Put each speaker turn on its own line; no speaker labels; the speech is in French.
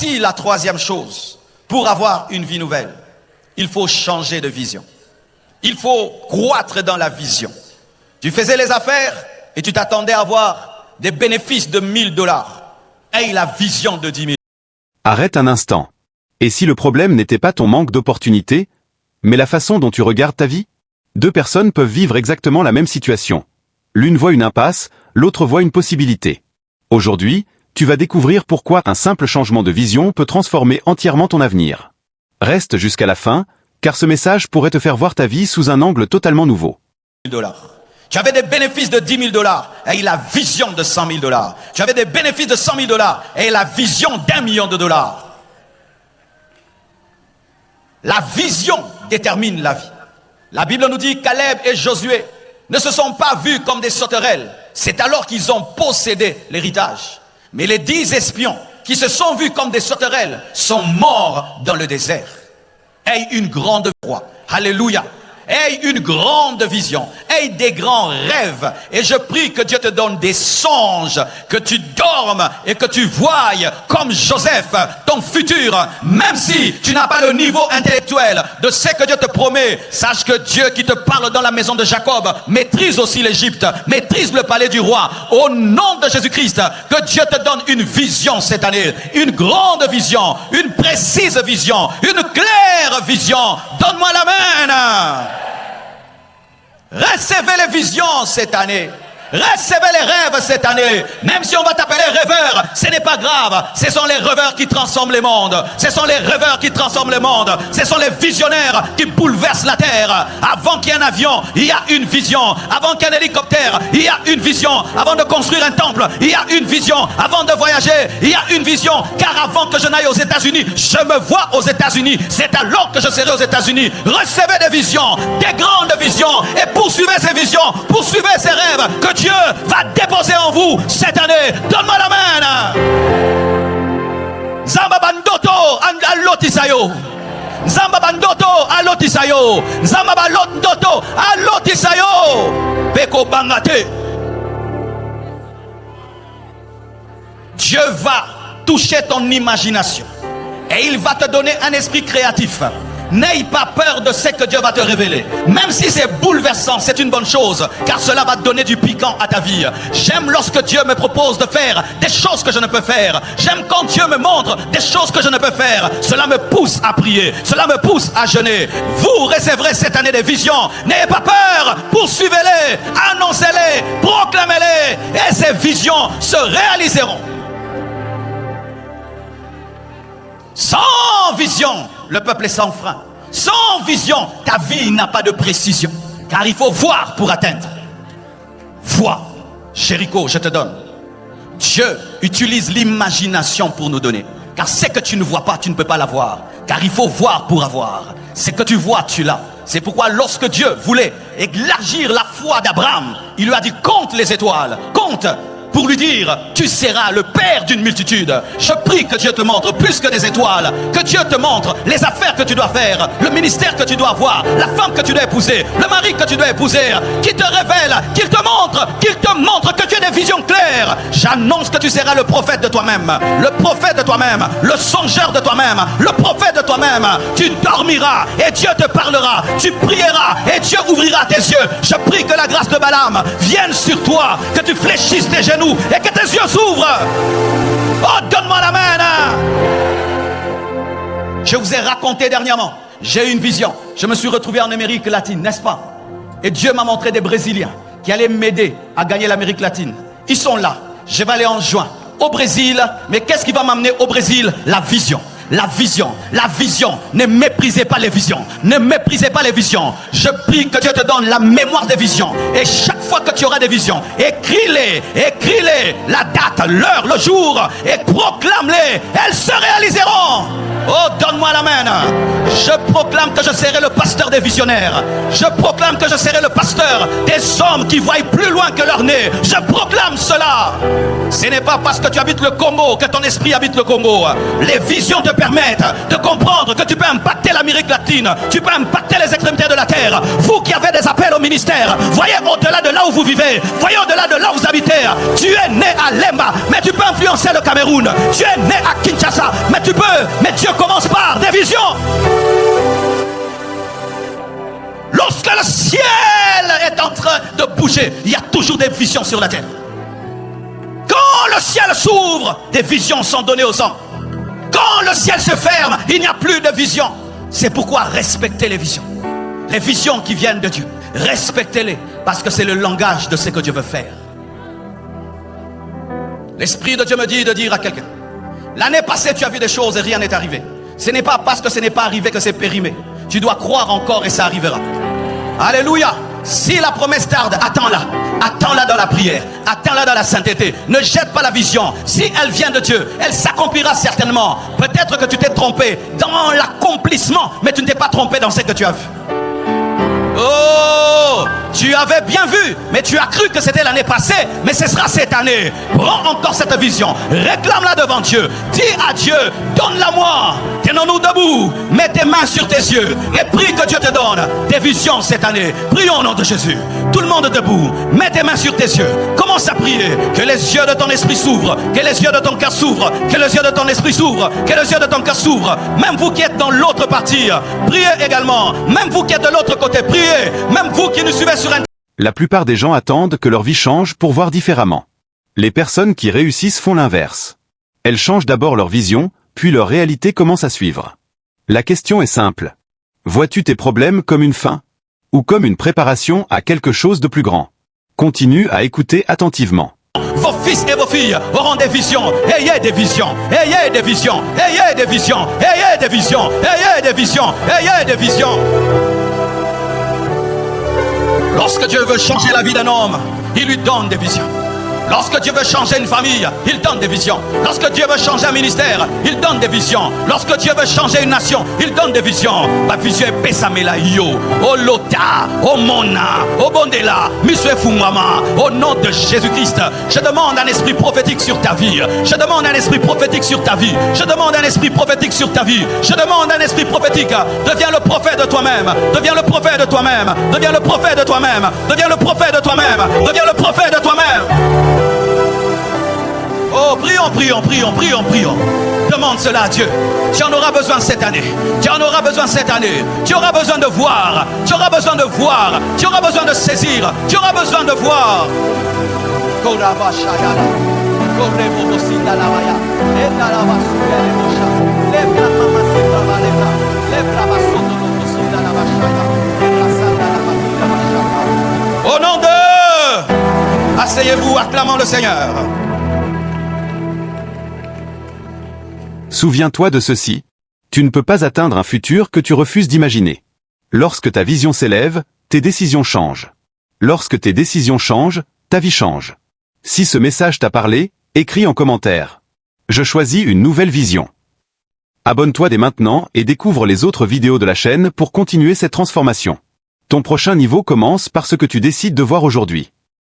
Voici la troisième chose. Pour avoir une vie nouvelle, il faut changer de vision. Il faut croître dans la vision. Tu faisais les affaires et tu t'attendais à avoir des bénéfices de 1000 $. Aie la vision de 10 000.
Arrête un instant. Et si le problème n'était pas ton manque d'opportunités, mais la façon dont tu regardes ta vie? Deux personnes peuvent vivre exactement la même situation. L'une voit une impasse, l'autre voit une possibilité. Aujourd'hui, tu vas découvrir pourquoi un simple changement de vision peut transformer entièrement ton avenir. Reste jusqu'à la fin, car ce message pourrait te faire voir ta vie sous un angle totalement nouveau.
$. Tu avais des bénéfices de 10 000 $, et la vision de 100 000 $. Tu avais des bénéfices de 100 000 $, et la vision d'1 million de dollars. La vision détermine la vie. La Bible nous dit Caleb et Josué ne se sont pas vus comme des sauterelles. C'est alors qu'ils ont possédé l'héritage. Mais les 10 espions qui se sont vus comme des sauterelles sont morts dans le désert. Aie une grande foi. Alléluia. Aie une grande vision, aie des grands rêves. Et je prie que Dieu te donne des songes, que tu dormes et que tu voyes comme Joseph ton futur. Même si tu n'as pas le niveau intellectuel de ce que Dieu te promet, sache que Dieu qui te parle dans la maison de Jacob maîtrise aussi l'Égypte, maîtrise le palais du roi. Au nom de Jésus-Christ, que Dieu te donne une vision cette année, une grande vision, une précise vision, une claire vision. Donne-moi l'amen. Recevez les visions cette année. Recevez les rêves cette année. Même si on va t'appeler rêveur, ce n'est pas grave. Ce sont les rêveurs qui transforment les mondes. Ce sont les rêveurs qui transforment le monde. Ce sont les visionnaires qui bouleversent la terre. Avant qu'il y ait un avion, il y a une vision. Avant qu'il y ait un hélicoptère, il y a une vision. Avant de construire un temple, il y a une vision. Avant de voyager, il y a une vision. Car avant que je n'aille aux États-Unis, je me vois aux États-Unis. C'est alors que je serai aux États-Unis. Recevez des visions, des grandes visions, et poursuivez ces visions, poursuivez ces rêves que Dieu va déposer en vous cette année. Donne-moi la main. Zamba bandoto alotisayo. Zamba bandoto alotisayo. Zamba bandoto alotisayo. Beko bangate. Dieu va toucher ton imagination et il va te donner un esprit créatif. N'aie pas peur de ce que Dieu va te révéler. Même si c'est bouleversant, c'est une bonne chose, car cela va donner du piquant à ta vie. J'aime lorsque Dieu me propose de faire des choses que je ne peux faire. J'aime quand Dieu me montre des choses que je ne peux faire. Cela me pousse à prier, cela me pousse à jeûner. Vous recevrez cette année des visions. N'ayez pas peur, poursuivez-les, annoncez-les, proclamez-les, et ces visions se réaliseront. Sans vision, le peuple est sans frein. Sans vision, ta vie n'a pas de précision. Car il faut voir pour atteindre. Vois. Chérico, je te donne. Dieu utilise l'imagination pour nous donner. Car ce que tu ne vois pas, tu ne peux pas l'avoir. Car il faut voir pour avoir. Ce que tu vois, tu l'as. C'est pourquoi lorsque Dieu voulait élargir la foi d'Abraham, il lui a dit compte les étoiles, compte, pour lui dire tu seras le père d'une multitude. Je prie que Dieu te montre plus que des étoiles, que Dieu te montre les affaires que tu dois faire, le ministère que tu dois avoir, la femme que tu dois épouser, le mari que tu dois épouser, qu'il te révèle, qu'il te montre que tu as des visions claires. J'annonce que tu seras le prophète de toi-même, le prophète de toi-même, le songeur de toi-même, le prophète de toi-même. Tu dormiras et Dieu te parlera, tu prieras et Dieu ouvrira tes yeux. Je prie que la grâce de Balaam vienne sur toi, que tu fléchisses tes genoux et que tes yeux s'ouvrent. Oh, donne-moi la main. Je vous ai raconté dernièrement, j'ai eu une vision. Je me suis retrouvé en Amérique latine, n'est-ce pas? Et Dieu m'a montré des Brésiliens qui allaient m'aider à gagner l'Amérique latine. Ils sont là. Je vais aller en juin au Brésil. Mais qu'est-ce qui va m'amener au Brésil? La vision. La vision, la vision. Ne méprisez pas les visions. Ne méprisez pas les visions. Je prie que Dieu te donne la mémoire des visions. Et chaque fois que tu auras des visions, écris-les, la date, l'heure, le jour, et proclame-les. Elles se réaliseront. Oh, donne-moi la main. Je proclame que je serai le pasteur des visionnaires. Je proclame que je serai le pasteur des hommes qui voient plus loin que leur nez. Je proclame cela. Ce n'est pas parce que tu habites le Congo que ton esprit habite le Congo. Les visions te permettent de comprendre que tu peux impacter l'Amérique latine. Tu peux impacter les extrémités de la terre. Vous qui avez des appels au ministère, voyez au-delà de là où vous vivez. Voyez au-delà de là où vous habitez. Tu es né à Lemba, mais tu peux influencer le Cameroun. Tu es né à Kinshasa, mais tu peux Dieu commence par des visions. Lorsque le ciel est en train de bouger, il y a toujours des visions sur la terre. Quand le ciel s'ouvre, des visions sont données aux hommes. Quand le ciel se ferme, il n'y a plus de visions. C'est pourquoi respectez les visions. Les visions qui viennent de Dieu, respectez-les, parce que c'est le langage de ce que Dieu veut faire. L'Esprit de Dieu me dit de dire à quelqu'un: l'année passée tu as vu des choses et rien n'est arrivé. Ce n'est pas parce que ce n'est pas arrivé que c'est périmé. Tu dois croire encore et ça arrivera. Alléluia. Si la promesse tarde, attends-la. Attends-la dans la prière. Attends-la dans la sainteté. Ne jette pas la vision. Si elle vient de Dieu, elle s'accomplira certainement. Peut-être que tu t'es trompé dans l'accomplissement, mais tu ne t'es pas trompé dans ce que tu as vu. Oh, tu avais bien vu, mais tu as cru que c'était l'année passée, mais ce sera cette année. Prends encore cette vision, réclame-la devant Dieu. Dis à Dieu: donne-la moi. Tenons-nous debout, mets tes mains sur tes yeux et prie que Dieu te donne des visions cette année. Prions au nom de Jésus. Tout le monde debout, mets tes mains sur tes yeux. Commence à prier, que les yeux de ton esprit s'ouvrent, que les yeux de ton cœur s'ouvrent, que les yeux de ton esprit s'ouvrent, que les yeux de ton cœur s'ouvrent. Même vous qui êtes dans l'autre partie, priez également. Même vous qui êtes de l'autre côté, priez. Même vous qui nous suivez sur Internet.
La plupart des gens attendent que leur vie change pour voir différemment. Les personnes qui réussissent font l'inverse. Elles changent d'abord leur vision, puis leur réalité commence à suivre. La question est simple. Vois-tu tes problèmes comme une fin? Ou comme une préparation à quelque chose de plus grand? Continue à écouter attentivement.
Vos fils et vos filles auront des visions. Ayez des visions. Ayez des visions. Ayez des visions. Ayez des visions. Ayez des visions. Ayez des visions. Lorsque Dieu veut changer la vie d'un homme, il lui donne des visions. Lorsque Dieu veut changer une famille, il donne des visions. Lorsque Dieu veut changer un ministère, il donne des visions. Lorsque Dieu veut changer une nation, il donne des visions. Ma vision est Pesamela Yo, O Lota, O Mona, O Bondela, Monsieur Fumama, au nom de Jésus-Christ. Je demande un esprit prophétique sur ta vie. Je demande un esprit prophétique sur ta vie. Je demande un esprit prophétique sur ta vie. Je demande un esprit prophétique. Deviens le prophète de toi-même. Deviens le prophète de toi-même. Deviens le prophète de toi-même. Deviens le prophète de toi-même. Deviens le prophète de toi-même. Oh, prions, prions, prions, prions, prions. Demande cela à Dieu. Tu en auras besoin cette année. Tu en auras besoin cette année. Tu auras besoin de voir. Tu auras besoin de voir. Tu auras besoin de saisir. Tu auras besoin de voir. Au nom de... Asseyez-vous, acclamons le Seigneur.
Souviens-toi de ceci. Tu ne peux pas atteindre un futur que tu refuses d'imaginer. Lorsque ta vision s'élève, tes décisions changent. Lorsque tes décisions changent, ta vie change. Si ce message t'a parlé, écris en commentaire. Je choisis une nouvelle vision. Abonne-toi dès maintenant et découvre les autres vidéos de la chaîne pour continuer cette transformation. Ton prochain niveau commence par ce que tu décides de voir aujourd'hui.